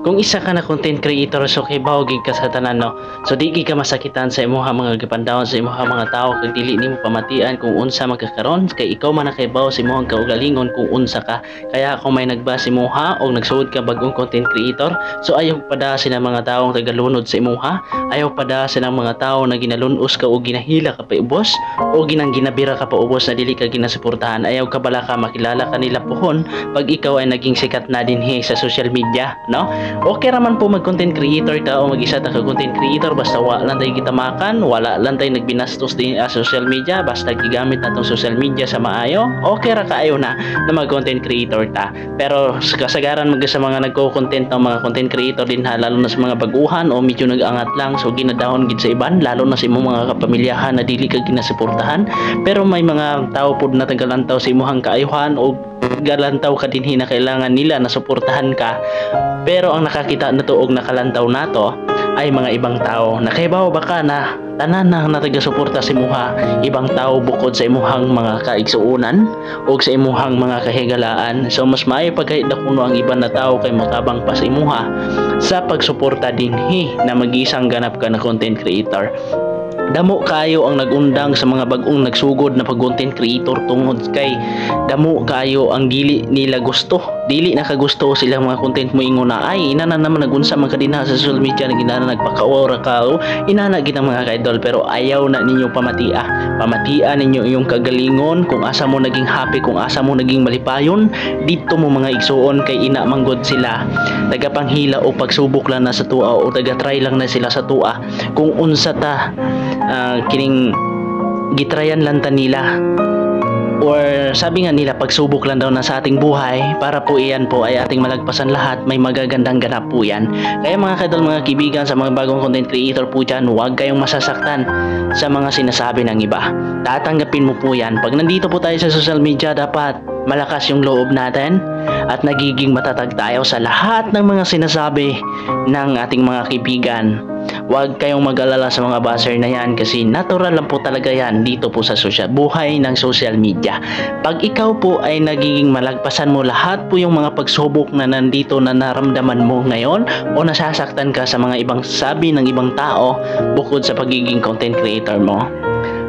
Kung isa ka na content creator, so kay bahogig ka sa tanan, no? So di ka masakitan sa imuha mga gipandawon sa imuha mga tao kag dili nimo pamatian kung unsa magkakaron kay ikaw man na kay bawo sa imuhang kaugalingon kung unsa ka. Kaya kung may nagbasa imuha o nagsuod ka bagong content creator, so ayaw pada sila mga taong tagalunod sa imuha, ayaw pada sila mga tao na ginalunos ka o ginahila ka pa ubos o ginabira ka pa ubos na dili ka ginasuportahan. Ayaw ka bala ka makilala kanila pohon pag ikaw ay naging sikat na dinhi sa social media, no? Okay raman po mag-content creator ka o mag-isa ta ka content creator basta wala lang tayo kita makan, wala lang tayo nagbinastos din sa social media, basta gigamit na tong social media sa maayo, okay ra kaayo na mag-content creator ta. Pero kasagaran mag sa mga nagko-content ng mga content creator din ha, lalo na sa mga baguhan o medyo nag-angat lang, so ginadahon gid sa iban, lalo na sa imong mga kapamilyahan na dili ka ginasuportahan. Pero may mga tao pod na tagalantaw sa imuhang kaayuhan o galantaw ka dinhi na kailangan nila na suportahan ka, pero ang nakakita na tuog nakalantaw nato ay mga ibang tao. Nakaibaw baka na tanan na natagasuporta sa imuha ibang tao bukod sa imuhang mga kaigsuunan o sa imuhang mga kahigalaan. So mas maayo pagkahit kuno ang iban na tao kay makabang pa sa imuha sa pagsuporta dinhi na mag-isang ganap ka na content creator. Damo kayo ang nagundang sa mga bagong nagsugod na pag-content creator tungod kay damo kayo ang dili nila gusto, dili nakagusto sila mga content mo ingon na ay inana naman nagunsa man kadina sa social media na ginana nagpakaora ka o inana kita mga ka-idol, pero ayaw na ninyo pamatia ninyo yung kagalingon kung asa mo naging happy, kung asa mo naging malipayon dito mo mga igsuon kay ina manggod sila tagapanghila o pagsubok lang na sa tua o taga-try lang na sila sa tua kung unsa ta kining gitrayan lang ta nila, or sabi nga nila pagsubok lang daw na sa ating buhay para po iyan po ay ating malagpasan lahat, may magagandang ganap po yan. Kaya mga kadol, mga kaibigan, sa mga bagong content creator po dyan, huwag kayong masasaktan sa mga sinasabi ng iba. Tatanggapin mo po yan. Pag nandito po tayo sa social media, dapat malakas yung loob natin at nagiging matatag tayo sa lahat ng mga sinasabi ng ating mga kaibigan. Huwag kayong mag-alala sa mga buzzer na yan kasi natural lang po talaga yan dito po sa buhay ng social media. Pag ikaw po ay nagiging malagpasan mo lahat po yung mga pagsubok na nandito na naramdaman mo ngayon o nasasaktan ka sa mga ibang sabi ng ibang tao bukod sa pagiging content creator mo,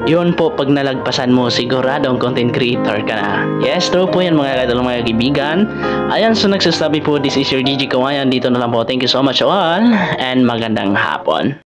yun po, pag nalagpasan mo, siguradong content creator ka na. Yes, true po yan mga kadol, mga kaibigan. Ayan, so nagsasabi po, this is your DJ Kawayan. Dito na lang po. Thank you so much all and magandang hapon.